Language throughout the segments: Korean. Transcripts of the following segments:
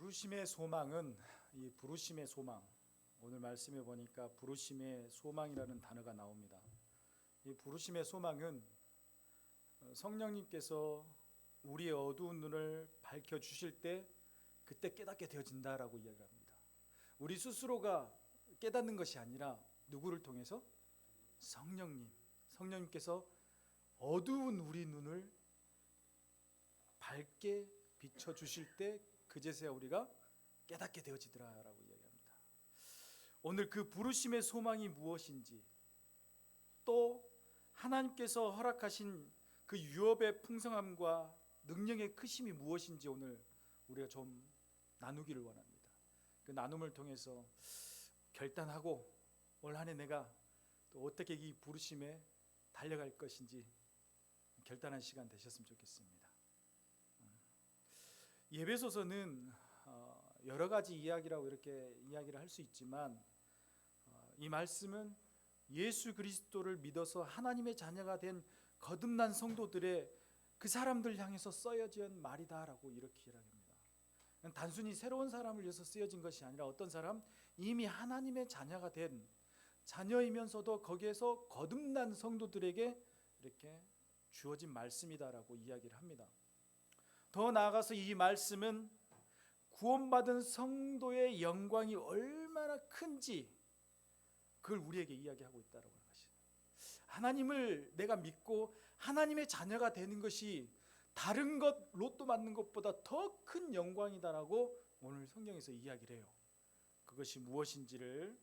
부르심의 소망은 이 부르심의 소망, 오늘 말씀해 보니까 부르심의 소망이라는 단어가 나옵니다. 이 부르심의 소망은 성령님께서 우리의 어두운 눈을 밝혀 주실 때 그때 깨닫게 되어진다라고 이야기합니다. 우리 스스로가 깨닫는 것이 아니라 누구를 통해서? 성령님께서 어두운 우리 눈을 밝게 비춰 주실 때 그제서야 우리가 깨닫게 되어지더라라고 이야기합니다. 오늘 그 부르심의 소망이 무엇인지, 또 하나님께서 허락하신 그 유업의 풍성함과 능력의 크심이 무엇인지 오늘 우리가 좀 나누기를 원합니다. 그 나눔을 통해서 결단하고 올 한 해 내가 또 어떻게 이 부르심에 달려갈 것인지 결단한 시간 되셨으면 좋겠습니다. 예배소서는 여러 가지 이야기라고 이렇게 이야기를 할 수 있지만 이 말씀은 예수 그리스도를 믿어서 하나님의 자녀가 된 거듭난 성도들의 그 사람들 향해서 쓰여진 말이다라고 이렇게 이야기합니다. 단순히 새로운 사람을 위해서 쓰여진 것이 아니라 어떤 사람, 이미 하나님의 자녀가 된 자녀이면서도 거기에서 거듭난 성도들에게 이렇게 주어진 말씀이다라고 이야기를 합니다. 더 나아가서 이 말씀은 구원받은 성도의 영광이 얼마나 큰지 그걸 우리에게 이야기하고 있다라고 하는 것이죠. 하나님을 내가 믿고 하나님의 자녀가 되는 것이 다른 것, 로또 맞는 것보다 더 큰 영광이다라고 오늘 성경에서 이야기를 해요. 그것이 무엇인지를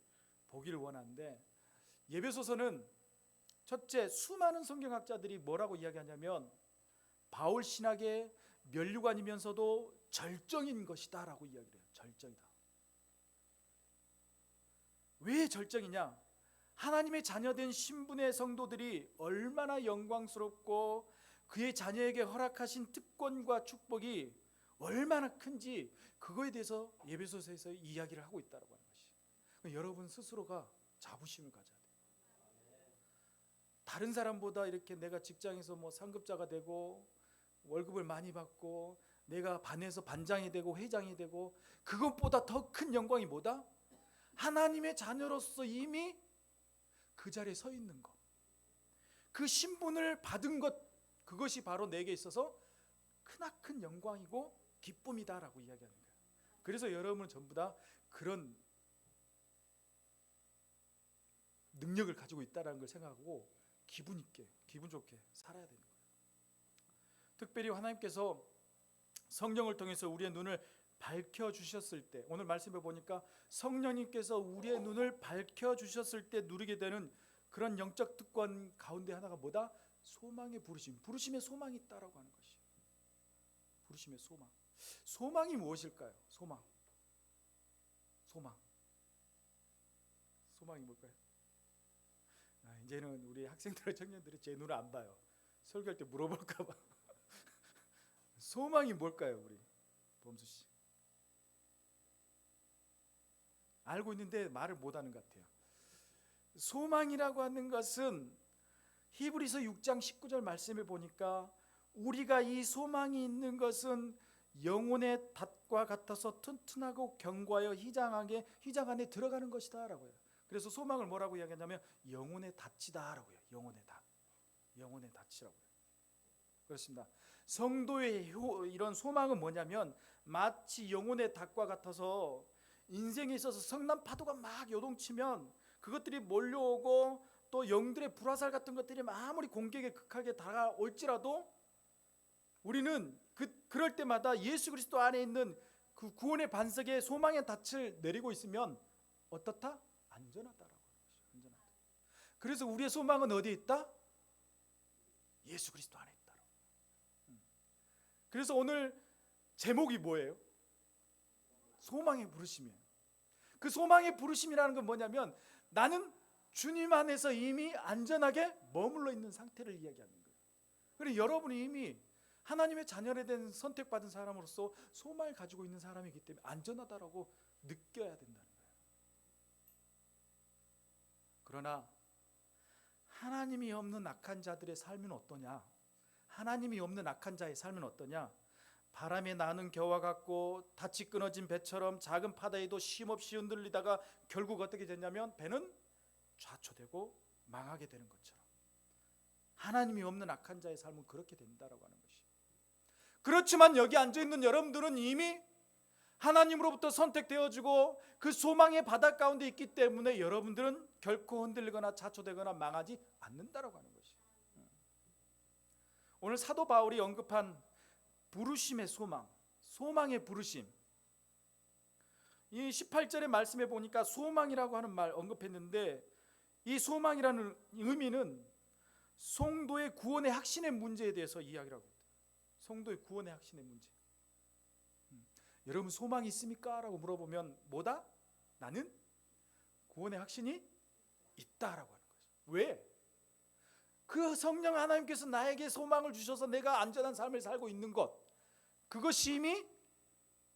보기를 원하는데, 예배소서는 첫째, 수많은 성경학자들이 뭐라고 이야기하냐면 바울 신학의 면류관이면서도 절정인 것이다 라고 이야기를 해요. 절정이다. 왜 절정이냐? 하나님의 자녀된 신분의 성도들이 얼마나 영광스럽고 그의 자녀에게 허락하신 특권과 축복이 얼마나 큰지 그거에 대해서 예배소서에서 이야기를 하고 있다고 하는 것이. 여러분 스스로가 자부심을 가져야 돼요. 다른 사람보다 이렇게 내가 직장에서 뭐 상급자가 되고 월급을 많이 받고 내가 반에서 반장이 되고 회장이 되고 그것보다 더 큰 영광이 뭐다? 하나님의 자녀로서 이미 그 자리에 서 있는 것, 그 신분을 받은 것, 그것이 바로 내게 있어서 크나큰 영광이고 기쁨이다라고 이야기하는 거예요. 그래서 여러분은 전부 다 그런 능력을 가지고 있다는 걸 생각하고 기분 있게, 기분 좋게 살아야 되는 거예요. 특별히 하나님께서 성령을 통해서 우리의 눈을 밝혀주셨을 때, 오늘 말씀해 보니까 성령님께서 우리의 눈을 밝혀주셨을 때 누리게 되는 그런 영적 특권 가운데 하나가 뭐다? 소망의 부르심, 부르심의 소망이 있다라고 하는 것이. 부르심의 소망. 소망이 무엇일까요? 소망이 뭘까요? 이제는 우리 학생들, 청년들이 제 눈을 안 봐요. 설교할 때 물어볼까 봐. 소망이 뭘까요, 우리 범수 씨? 알고 있는데 말을 못하는 것 같아요. 소망이라고 하는 것은 히브리서 6장 19절 말씀을 보니까 우리가 이 소망이 있는 것은 영혼의 닷과 같아서 튼튼하고 견고하여 휘장 안에 들어가는 것이다 라고 해요. 그래서 소망을 뭐라고 이야기하냐면 영혼의 닷이다 라고 해요. 영혼의 닷이라고 해요. 그렇습니다. 성도의 이런 소망은 뭐냐면 마치 영혼의 닷과 같아서 인생에 있어서 성난 파도가 막 요동치면 그것들이 몰려오고 또 영들의 불화살 같은 것들이 아무리 공격에 극하게 다가올지라도 우리는 그럴 때마다 예수 그리스도 안에 있는 그 구원의 반석에 소망의 닻을 내리고 있으면 어떻다? 안전하다라고 하는 것이죠. 안전하다. 그래서 우리의 소망은 어디에 있다? 예수 그리스도 안에 있다. 그래서 오늘 제목이 뭐예요? 소망의 부르심이에요. 그 소망의 부르심이라는 건 뭐냐면 나는 주님 안에서 이미 안전하게 머물러 있는 상태를 이야기하는 거예요. 그리고 여러분이 이미 하나님의 자녀에 된 선택받은 사람으로서 소망을 가지고 있는 사람이기 때문에 안전하다라고 느껴야 된다는 거예요. 그러나 하나님이 없는 악한 자들의 삶은 어떠냐? 하나님이 없는 악한 자의 삶은 어떠냐? 바람에 나는 겨와 같고 닻이 끊어진 배처럼 작은 파다에도 쉼없이 흔들리다가 결국 어떻게 됐냐면 배는 좌초되고 망하게 되는 것처럼 하나님이 없는 악한 자의 삶은 그렇게 된다라고 하는 것이. 그렇지만 여기 앉아있는 여러분들은 이미 하나님으로부터 선택되어지고 그 소망의 바다 가운데 있기 때문에 여러분들은 결코 흔들리거나 좌초되거나 망하지 않는다라고 하는 것이. 오늘 사도 바울이 언급한 부르심의 소망, 소망의 부르심, 이 18절의 말씀에 보니까 소망이라고 하는 말 언급했는데 이 소망이라는 의미는 성도의 구원의 확신의 문제에 대해서 이야기를 하고 있다. 성도의 구원의 확신의 문제. 여러분 소망이 있습니까? 라고 물어보면 뭐다? 나는 구원의 확신이 있다라고 하는 거죠. 왜? 그 성령 하나님께서 나에게 소망을 주셔서 내가 안전한 삶을 살고 있는 것, 그것이 이미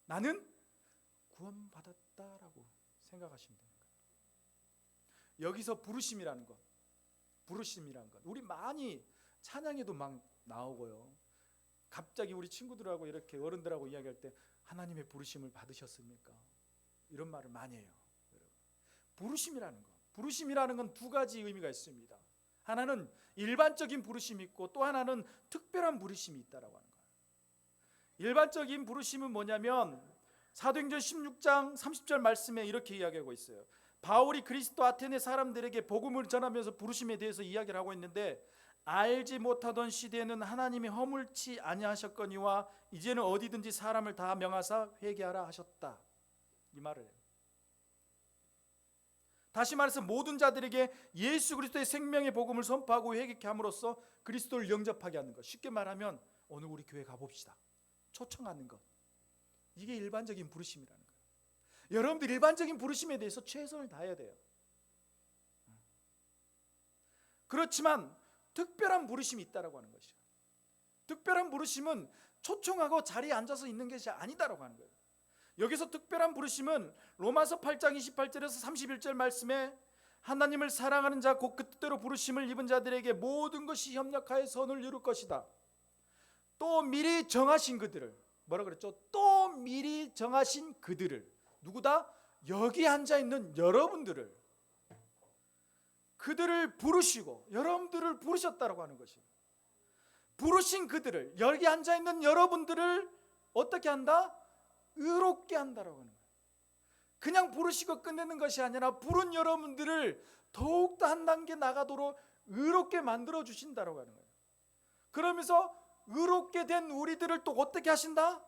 나는 구원받았다라고 생각하시면 됩니다. 여기서 부르심이라는 것, 부르심이라는 것, 우리 많이 찬양에도 막 나오고요. 갑자기 우리 친구들하고 이렇게 어른들하고 이야기할 때 하나님의 부르심을 받으셨습니까? 이런 말을 많이 해요. 부르심이라는 것, 부르심이라는 건 두 가지 의미가 있습니다. 하나는 일반적인 부르심이 있고 또 하나는 특별한 부르심이 있다라고 하는 거예요. 일반적인 부르심은 뭐냐면 사도행전 16장 30절 말씀에 이렇게 이야기하고 있어요. 바울이 그리스도 아테네 사람들에게 복음을 전하면서 부르심에 대해서 이야기를 하고 있는데 알지 못하던 시대에는 하나님이 허물치 아니하셨거니와 이제는 어디든지 사람을 다 명하사 회개하라 하셨다. 이 말을 해요. 다시 말해서 모든 자들에게 예수 그리스도의 생명의 복음을 선포하고 회개케 함으로써 그리스도를 영접하게 하는 것. 쉽게 말하면 오늘 우리 교회 가봅시다. 초청하는 것. 이게 일반적인 부르심이라는 거예요. 여러분들 일반적인 부르심에 대해서 최선을 다해야 돼요. 그렇지만 특별한 부르심이 있다라고 하는 것이죠. 특별한 부르심은 초청하고 자리에 앉아서 있는 것이 아니다라고 하는 거예요. 여기서 특별한 부르심은 로마서 8장 28절에서 31절 말씀에 하나님을 사랑하는 자 곧 그 뜻대로 부르심을 입은 자들에게 모든 것이 협력하여 선을 이룰 것이다. 또 미리 정하신 그들을, 뭐라 그랬죠? 또 미리 정하신 그들을, 누구다? 여기 앉아있는 여러분들을, 그들을 부르시고 여러분들을 부르셨다라고 하는 것이에요. 부르신 그들을, 여기 앉아있는 여러분들을 어떻게 한다? 의롭게 한다라고 하는 거예요. 그냥 부르시고 끝내는 것이 아니라 부른 여러분들을 더욱더 한 단계 나가도록 의롭게 만들어 주신다라고 하는 거예요. 그러면서 의롭게 된 우리들을 또 어떻게 하신다?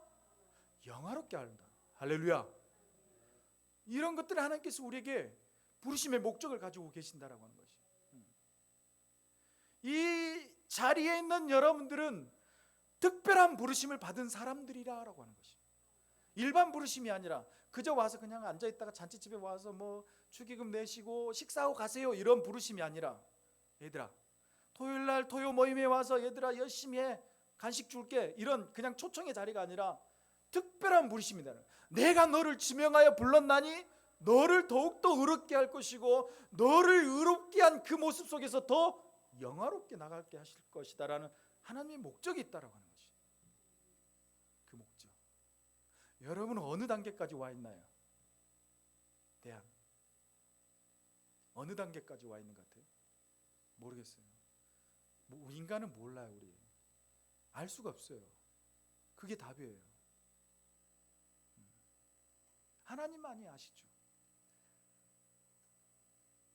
영화롭게 한다. 할렐루야. 이런 것들을 하나님께서 우리에게 부르심의 목적을 가지고 계신다라고 하는 것이. 이 자리에 있는 여러분들은 특별한 부르심을 받은 사람들이라고 하는 것이. 일반 부르심이 아니라 그저 와서 그냥 앉아있다가 잔치집에 와서 뭐 축의금 내시고 식사하고 가세요 이런 부르심이 아니라, 얘들아 토요일날 토요 모임에 와서 얘들아 열심히 해 간식 줄게, 이런 그냥 초청의 자리가 아니라 특별한 부르심이다. 내가 너를 지명하여 불렀나니 너를 더욱더 의롭게 할 것이고 너를 의롭게 한 그 모습 속에서 더 영화롭게 나가게 하실 것이다라는 하나님의 목적이 있다라고 하는 것이. 그 목적. 여러분은 어느 단계까지 와 있나요? 대학 어느 단계까지 와 있는 것 같아요? 모르겠어요. 인간은 몰라요. 우리 알 수가 없어요. 그게 답이에요. 하나님만이 아시죠.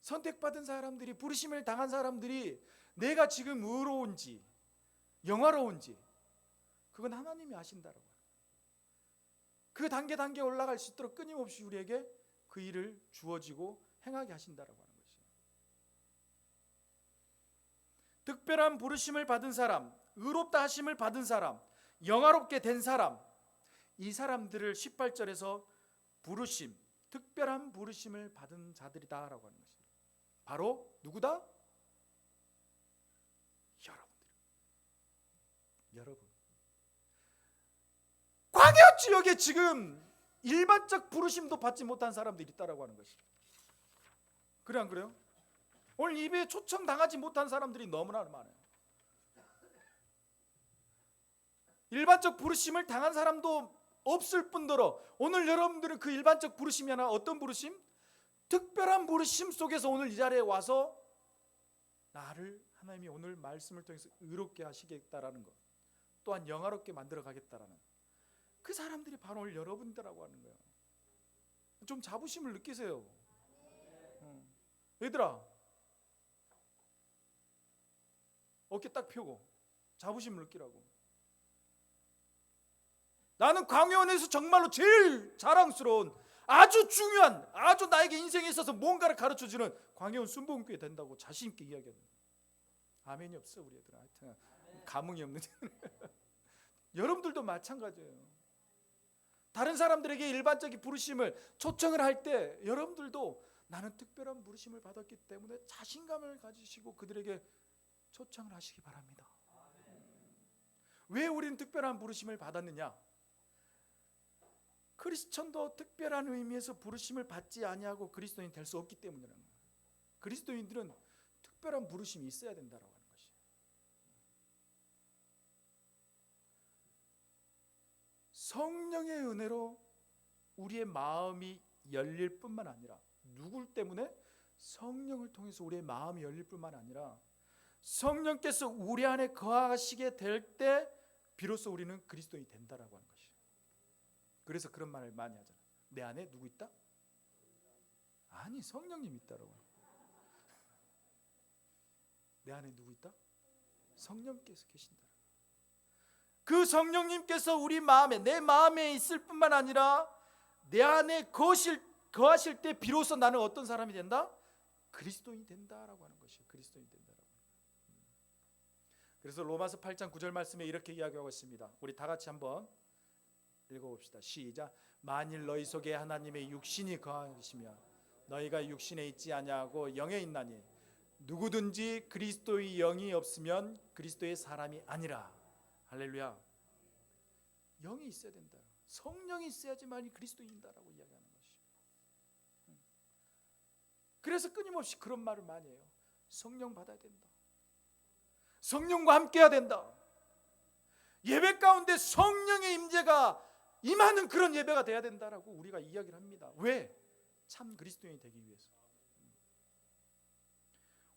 선택받은 사람들이, 부르심을 당한 사람들이 내가 지금 의로운지 영화로운지 그건 하나님이 아신다라고. 그 단계 올라갈 수 있도록 끊임없이 우리에게 그 일을 주어지고 행하게 하신다라고 하는 것이에요. 특별한 부르심을 받은 사람, 의롭다 하심을 받은 사람, 영화롭게 된 사람, 이 사람들을 18절에서 부르심, 특별한 부르심을 받은 자들이다라고 하는 것이에요. 바로 누구다? 여러분. 광야 지역에 지금 일반적 부르심도 받지 못한 사람들이 있다라고 하는 것이죠. 그래 안 그래요? 오늘 예배에 초청 당하지 못한 사람들이 너무나 많아요. 일반적 부르심을 당한 사람도 없을 뿐더러 오늘 여러분들은 그 일반적 부르심이 하나 어떤 부르심? 특별한 부르심 속에서 오늘 이 자리에 와서 나를 하나님이 오늘 말씀을 통해서 의롭게 하시겠다라는 것, 또한 영화롭게 만들어 가겠다라는 그 사람들이 바로 오늘 여러분들이라고 하는 거예요. 좀 자부심을 느끼세요. 얘들아, 어깨 딱 펴고 자부심을 느끼라고. 나는 광야원에서 정말로 제일 자랑스러운, 아주 중요한, 아주 나에게 인생에 있어서 뭔가를 가르쳐주는 광야원 순복음교회 된다고 자신 있게 이야기하는. 아멘이 없어 우리 애들. 하여튼 감흥이 없는. 여러분들도 마찬가지예요. 다른 사람들에게 일반적인 부르심을 초청을 할 때 여러분들도 나는 특별한 부르심을 받았기 때문에 자신감을 가지시고 그들에게 초청을 하시기 바랍니다. 왜 우리는 특별한 부르심을 받았느냐? 크리스천도 특별한 의미에서 부르심을 받지 아니하고 그리스도인 될 수 없기 때문이라는 거예요. 그리스도인들은 특별한 부르심이 있어야 된다라고 하는 것이에요. 성령의 은혜로 우리의 마음이 열릴 뿐만 아니라, 누굴 때문에? 성령을 통해서 우리의 마음이 열릴 뿐만 아니라 성령께서 우리 안에 거하시게 될 때 비로소 우리는 그리스도인이 된다라고 하는 것이에요. 그래서 그런 말을 많이 하잖아요. 내 안에 누구 있다? 아니, 성령님 있다라고. 내 안에 누구 있다? 성령께서 계신다. 그 성령님께서 우리 마음에, 내 마음에 있을 뿐만 아니라 내 안에 거하실 때 비로소 나는 어떤 사람이 된다? 그리스도인이 된다라고 하는 것이에요. 그리스도인이 된다라고. 그래서 로마서 8장 9절 말씀에 이렇게 이야기하고 있습니다. 우리 다 같이 한번 읽어봅시다. 시작. 만일 너희 속에 하나님의 육신이 거하시며 너희가 육신에 있지 아니하고 영에 있나니 누구든지 그리스도의 영이 없으면 그리스도의 사람이 아니라. 할렐루야. 영이 있어야 된다. 성령이 있어야지만이 그리스도인이다라고 이야기하는 것이죠. 그래서 끊임없이 그런 말을 많이 해요. 성령 받아야 된다. 성령과 함께 해야 된다. 예배 가운데 성령의 임재가 임하는 그런 예배가 돼야 된다라고 우리가 이야기를 합니다. 왜? 참 그리스도인이 되기 위해서.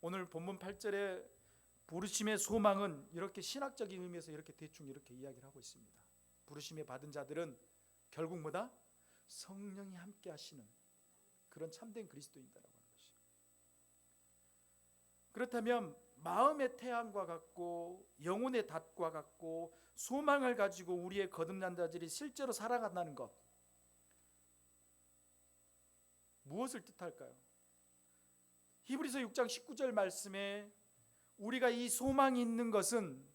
오늘 본문 8절에 부르심의 소망은 이렇게 신학적인 의미에서 이렇게 대충 이렇게 이야기를 하고 있습니다. 부르심에 받은 자들은 결국 뭐다? 성령이 함께 하시는 그런 참된 그리스도인이라고 하는 것이죠. 그렇다면 마음의 태양과 같고 영혼의 닷과 같고 소망을 가지고 우리의 거듭난 자들이 실제로 살아간다는 것, 무엇을 뜻할까요? 히브리서 6장 19절 말씀에 우리가 이 소망이 있는 것은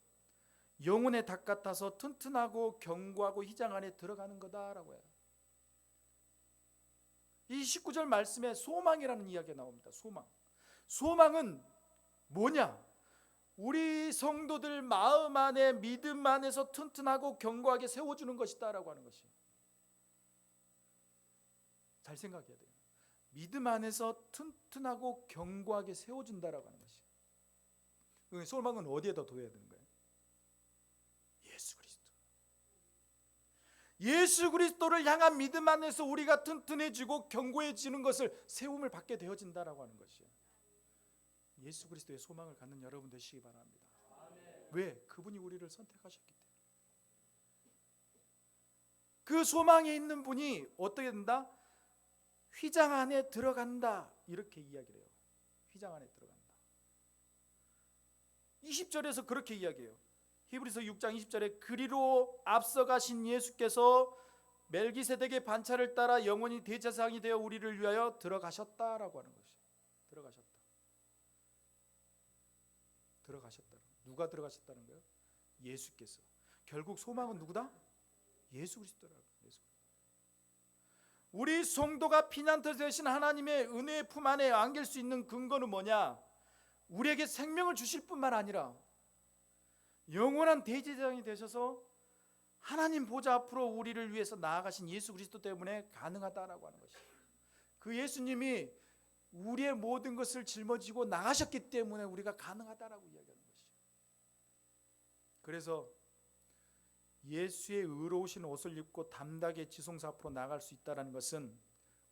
영혼의 닭 같아서 튼튼하고 견고하고 휘장 안에 들어가는 거다라고 해요. 이 19절 말씀에 소망이라는 이야기가 나옵니다. 소망은 뭐냐? 우리 성도들 마음 안에 믿음 안에서 튼튼하고 견고하게 세워주는 것이다라고 하는 것이에요. 잘 생각해야 돼요. 믿음 안에서 튼튼하고 견고하게 세워준다라고 하는 것이에요. 소망은 어디에다 둬야 되는 거예요? 예수 그리스도. 예수 그리스도를 향한 믿음 안에서 우리가 튼튼해지고 견고해지는 것을 세움을 받게 되어진다라고 하는 것이에요. 예수 그리스도의 소망을 갖는 여러분 되시기 바랍니다. 왜? 그분이 우리를 선택하셨기 때문에. 그 소망에 있는 분이 어떻게 된다? 휘장 안에 들어간다, 이렇게 이야기를 해요. 휘장 안에 들어간다. 20절에서 그렇게 이야기해요. 히브리서 6장 20절에 그리로 앞서가신 예수께서 멜기세덱의 반차를 따라 영원히 대제사장이 되어 우리를 위하여 들어가셨다라고 하는 것이에요. 들어가셨다. 누가 들어가셨다는 거예요? 예수께서. 결국 소망은 누구다? 예수 그리스도라고. 우리 성도가 피난처 되신 하나님의 은혜의 품 안에 안길 수 있는 근거는 뭐냐? 우리에게 생명을 주실 뿐만 아니라 영원한 대제사장이 되셔서 하나님 보좌 앞으로 우리를 위해서 나아가신 예수 그리스도 때문에 가능하다라고 하는 것이에요. 그 예수님이 우리의 모든 것을 짊어지고 나가셨기 때문에 우리가 가능하다라고 이야기하는 것이죠. 그래서 예수의 의로우신 옷을 입고 담대하게 지성소 앞으로 나갈 수 있다는 것은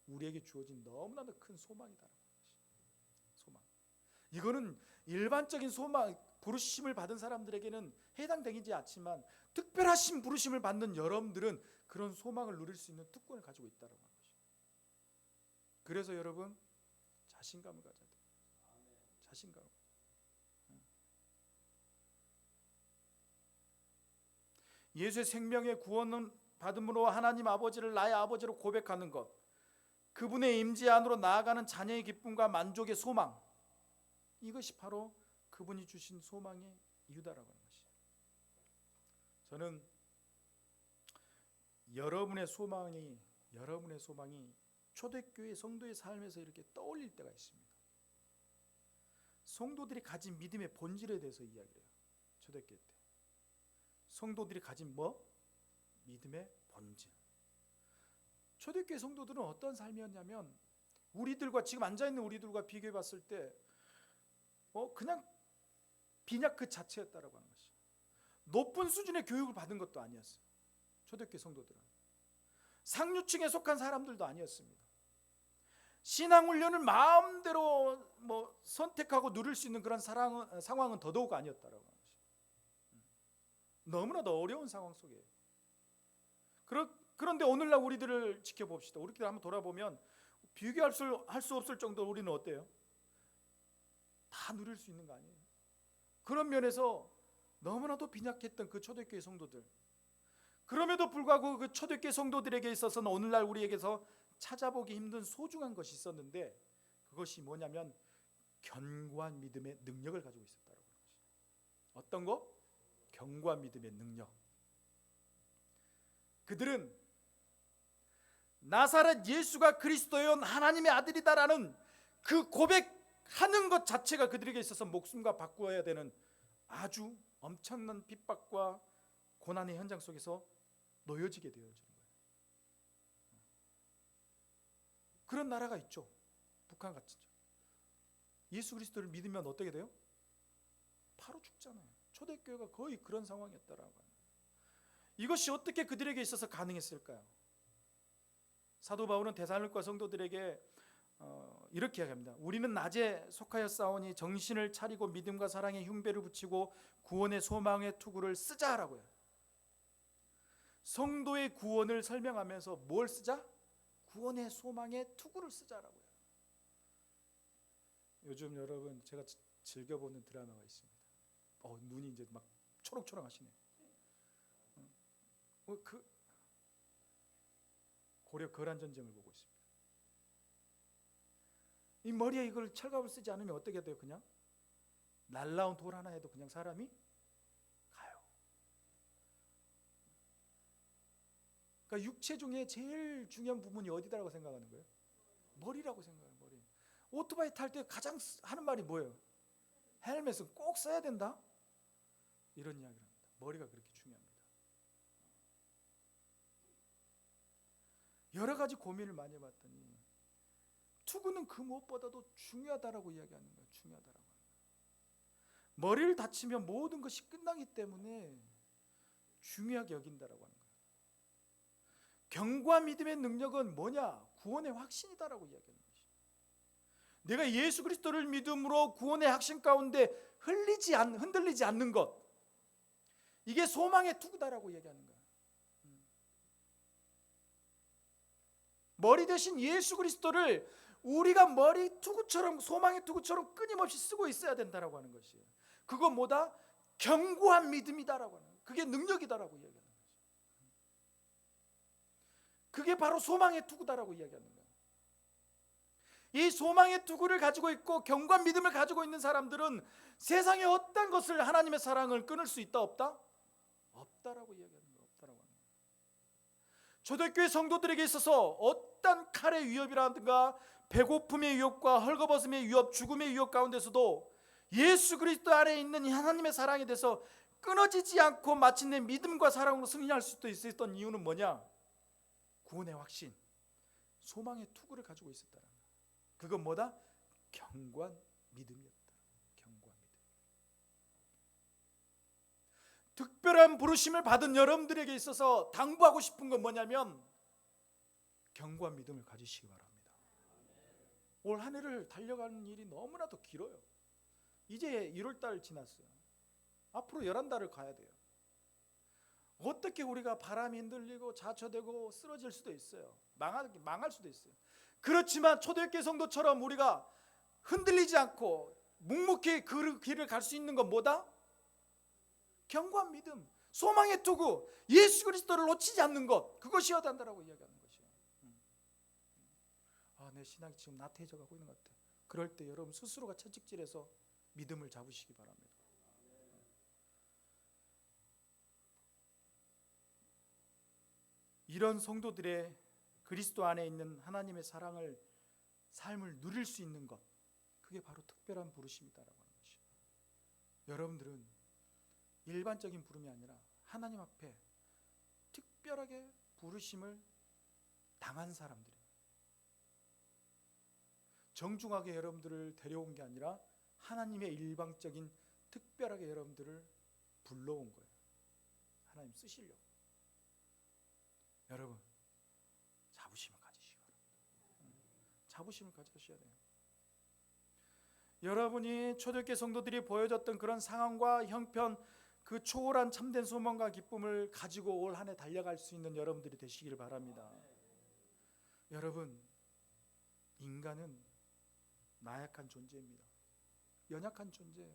우리에게 주어진 너무나도 큰 소망이다라는 것이. 소망. 이거는 일반적인 소망, 부르심을 받은 사람들에게는 해당되지 않지만 특별하신 부르심을 받는 여러분들은 그런 소망을 누릴 수 있는 특권을 가지고 있다는 것이. 그래서 여러분 자신감을 가져야 돼요. 자신감. 예수의 생명의 구원은 받음으로 하나님 아버지를 나의 아버지로 고백하는 것, 그분의 임재 안으로 나아가는 자녀의 기쁨과 만족의 소망, 이것이 바로 그분이 주신 소망의 이유다라고 하는 것이. 저는 여러분의 소망이 초대교회 성도의 삶에서 이렇게 떠올릴 때가 있습니다. 성도들이 가진 믿음의 본질에 대해서 이야기해요. 초대교회 때 성도들이 가진 믿음의 본질. 초대교회 성도들은 어떤 삶이었냐면 우리들과 지금 앉아있는 우리들과 비교해 봤을 때 그냥 빈약 그 자체였다라고 하는 것이. 높은 수준의 교육을 받은 것도 아니었어요. 초대교회 성도들은 상류층에 속한 사람들도 아니었습니다. 신앙훈련을 마음대로 선택하고 누릴 수 있는 그런 상황은 더더욱 아니었다라고 하는 것이. 너무나도 어려운 상황 속에. 그런데 오늘날 우리들을 지켜봅시다. 우리들 한번 돌아보면 비교할 수 없을 정도로 우리는 어때요? 다 누릴 수 있는 거 아니에요? 그런 면에서 너무나도 빈약했던 그 초대교회 성도들, 그럼에도 불구하고 그 초대교회 성도들에게 있어서는 오늘날 우리에게서 찾아보기 힘든 소중한 것이 있었는데, 그것이 뭐냐면 견고한 믿음의 능력을 가지고 있었다는 것이. 어떤 거? 견고한 믿음의 능력. 그들은 나사렛 예수가 그리스도의 하나님의 아들이다라는 그 고백하는 것 자체가 그들에게 있어서 목숨과 바꾸어야 되는 아주 엄청난 핍박과 고난의 현장 속에서 놓여지게 되어지는 거예요. 그런 나라가 있죠. 북한 같은. 예수 그리스도를 믿으면 어떻게 돼요? 바로 죽잖아요. 초대교회가 거의 그런 상황이었다라고 합니다. 이것이 어떻게 그들에게 있어서 가능했을까요? 사도 바울은 데살로니가 성도들에게 이렇게 이야기합니다. 우리는 낮에 속하여 싸우니 정신을 차리고 믿음과 사랑의 흉배를 붙이고 구원의 소망의 투구를 쓰자라고요. 성도의 구원을 설명하면서 뭘 쓰자? 구원의 소망의 투구를 쓰자라고요. 요즘 여러분 제가 즐겨보는 드라마가 있습니다. 눈이 이제 막 초록초록하시네. 고려 거란 전쟁을 보고 있습니다. 이 머리에 이걸 철갑을 쓰지 않으면 어떻게 돼요? 그냥 날라온 돌 하나에도 그냥 사람이 가요. 그러니까 육체 중에 제일 중요한 부분이 어디다라고 생각하는 거예요? 머리라고 생각해요. 머리. 오토바이 탈 때 가장 하는 말이 뭐예요? 헬멧은 꼭 써야 된다. 이런 이야기를 합니다. 머리가 그렇게 중요합니다. 여러 가지 고민을 많이 해봤더니 투구는 그 무엇보다도 중요하다라고 이야기하는 거예요. 중요하다라고. 머리를 다치면 모든 것이 끝나기 때문에 중요하게 여긴다라고 하는 거예요. 견고한 믿음의 능력은 뭐냐? 구원의 확신이다라고 이야기하는 것이. 내가 예수 그리스도를 믿음으로 구원의 확신 가운데 흔들리지 않는 것, 이게 소망의 투구다라고 이야기하는 거예요. 머리 대신 예수 그리스도를 우리가 머리 투구처럼, 소망의 투구처럼 끊임없이 쓰고 있어야 된다라고 하는 것이에요. 그건 뭐다? 견고한 믿음이다라고 하는 거예요. 그게 능력이다라고 이야기하는 거죠. 그게 바로 소망의 투구다라고 이야기하는 거예요. 이 소망의 투구를 가지고 있고 견고한 믿음을 가지고 있는 사람들은 세상의 어떤 것을, 하나님의 사랑을 끊을 수 있다 없다? 없다라고 이야기하는 거예요. 없다라고 하는 거예요. 초대교회 성도들에게 있어서 어떤 칼의 위협이라든가 배고픔의 위협과 헐거벗음의 위협, 죽음의 위협 가운데서도 예수 그리스도 안에 있는 하나님의 사랑에 대해서 끊어지지 않고 마침내 믿음과 사랑으로 승리할 수 있었던 이유는 뭐냐? 구원의 확신, 소망의 투구를 가지고 있었다는 거예요. 그건 뭐다? 견고한 믿음이었다. 견고한 믿음. 특별한 부르심을 받은 여러분들에게 있어서 당부하고 싶은 건 뭐냐면 견고한 믿음을 가지시기 바랍니다. 올 한 해를 달려가는 일이 너무나도 길어요. 이제 1월달 지났어요. 앞으로 11달을 가야 돼요. 어떻게 우리가 바람이 흔들리고 자초되고 쓰러질 수도 있어요. 망할 수도 있어요. 그렇지만 초대교회 성도처럼 우리가 흔들리지 않고 묵묵히 그 길을 갈 수 있는 건 뭐다? 견고한 믿음, 소망의 투구, 예수 그리스도를 놓치지 않는 것, 그것이어야 한다라고 이야기하는 것이에요. 내 신앙이 지금 나태해져 가고 있는 것 같아. 그럴 때 여러분 스스로가 채찍질해서 믿음을 잡으시기 바랍니다. 이런 성도들의 그리스도 안에 있는 하나님의 삶을 누릴 수 있는 것, 그게 바로 특별한 부르심이다라고 하는 것이에요. 여러분들은 일반적인 부름이 아니라 하나님 앞에 특별하게 부르심을 당한 사람들이에요. 정중하게 여러분들을 데려온 게 아니라 하나님의 일방적인 특별하게 여러분들을 불러온 거예요. 하나님 쓰시려고. 여러분 자부심을 가지시기 바랍니다. 자부심을 가지셔야 돼요. 여러분이 초대교회 성도들이 보여줬던 그런 상황과 형편, 그 초월한 참된 소망과 기쁨을 가지고 올 한 해 달려갈 수 있는 여러분들이 되시길 바랍니다. 여러분, 인간은 나약한 존재입니다. 연약한 존재예요.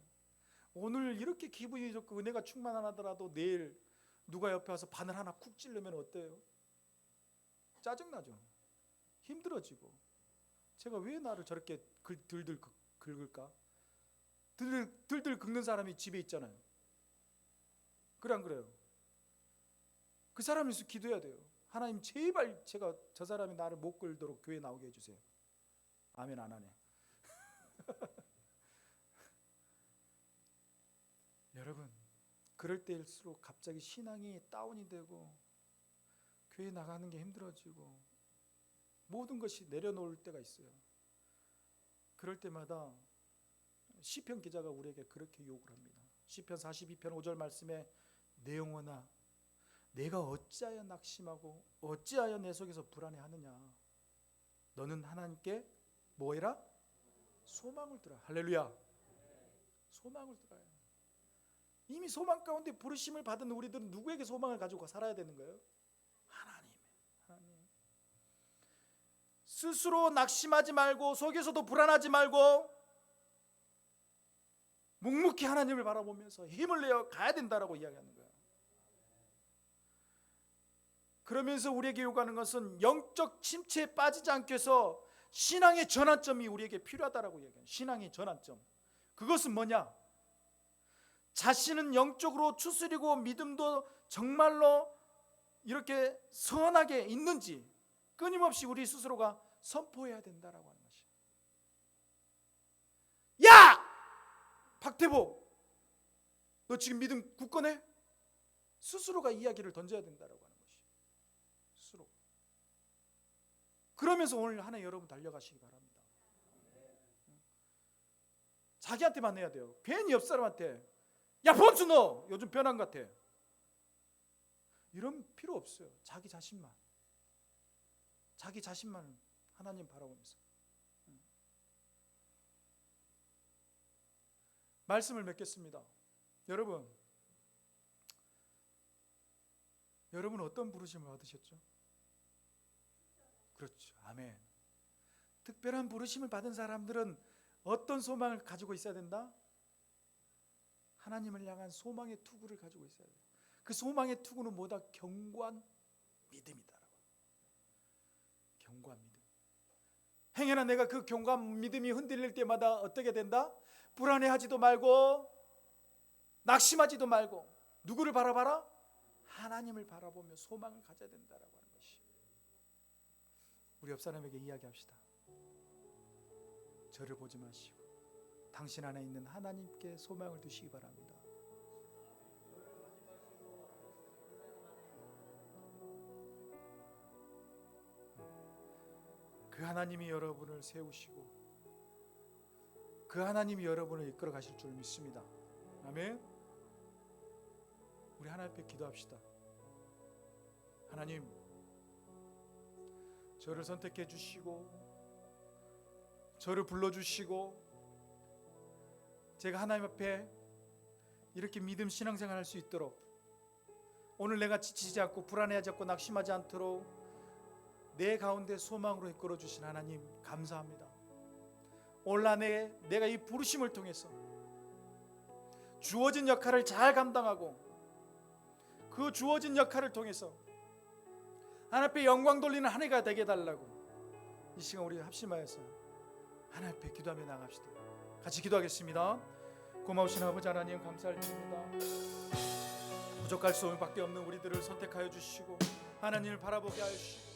오늘 이렇게 기분이 좋고 은혜가 충만하더라도 내일 누가 옆에 와서 바늘 하나 쿡 찌르면 어때요? 짜증나죠. 힘들어지고. 제가 왜 나를 저렇게 들들 긁을까? 들들 긁는 사람이 집에 있잖아요. 그래 안 그래요? 그 사람이 있어 기도해야 돼요. 하나님 제발 제가 저 사람이 나를 못 끌도록 교회 나오게 해주세요. 아멘 안 하네. 여러분, 그럴 때일수록 갑자기 신앙이 다운이 되고 교회 나가는 게 힘들어지고 모든 것이 내려놓을 때가 있어요. 그럴 때마다 시편 기자가 우리에게 그렇게 요구를 합니다. 시편 42편 5절 말씀에 내 영혼아 내가 어찌하여 낙심하고 어찌하여 내 속에서 불안해하느냐. 너는 하나님께 뭐해라? 소망을 두라. 할렐루야. 소망을 두라. 이미 소망 가운데 부르심을 받은 우리들은 누구에게 소망을 가지고 살아야 되는 거예요? 하나님. 스스로 낙심하지 말고 속에서도 불안하지 말고 묵묵히 하나님을 바라보면서 힘을 내어 가야 된다라고 이야기하는 거예요. 그러면서 우리에게 요구하는 것은 영적 침체에 빠지지 않기 위해서 신앙의 전환점이 우리에게 필요하다라고 이야기해요. 신앙의 전환점. 그것은 뭐냐? 자신은 영적으로 추스리고 믿음도 정말로 이렇게 선하게 있는지 끊임없이 우리 스스로가 선포해야 된다라고 하는 것이에요. 야! 박태보, 너 지금 믿음 굳건해? 스스로가 이야기를 던져야 된다라고 하는 것이에요. 스스로. 그러면서 오늘 하나 여러분 달려가시기 바랍니다. 자기한테만 해야 돼요. 괜히 옆 사람한테 야 범수 너 요즘 변한 것 같아. 이런 필요 없어요. 자기 자신만 하나님 바라보면서 말씀을 맺겠습니다. 여러분 어떤 부르심을 받으셨죠? 그렇죠. 아멘. 특별한 부르심을 받은 사람들은 어떤 소망을 가지고 있어야 된다? 하나님을 향한 소망의 투구를 가지고 있어야 돼요. 그 소망의 투구는 뭐다? 견고한 믿음이다. 견고한 믿음. 행여나 내가 그 견고한 믿음이 흔들릴 때마다 어떻게 된다? 불안해하지도 말고 낙심하지도 말고 누구를 바라봐라? 하나님을 바라보며 소망을 가져야 된다라고 하는 것이. 우리 옆 사람에게 이야기합시다. 저를 보지 마시고 당신 안에 있는 하나님께 소망을 두시기 바랍니다. 그 하나님이 여러분을 세우시고 그 하나님이 여러분을 이끌어 가실 줄 믿습니다. 아멘. 우리 하나님 앞에 기도합시다. 하나님, 저를 선택해 주시고 저를 불러주시고 제가 하나님 앞에 이렇게 믿음 신앙생활 할 수 있도록, 오늘 내가 지치지 않고 불안해하지 않고 낙심하지 않도록 내 가운데 소망으로 이끌어 주신 하나님 감사합니다. 오늘 내가 이 부르심을 통해서 주어진 역할을 잘 감당하고 그 주어진 역할을 통해서 하나님 앞에 영광 돌리는 한 해가 되게 해달라고 이 시간 우리 합심하여서 하나님 앞에 기도하며 나갑시다. 같이 기도하겠습니다. 고마우신 아버지 하나님 감사를 드립니다. 부족할 수 밖에 없는 우리들을 선택하여 주시고 하나님을 바라보게 하시고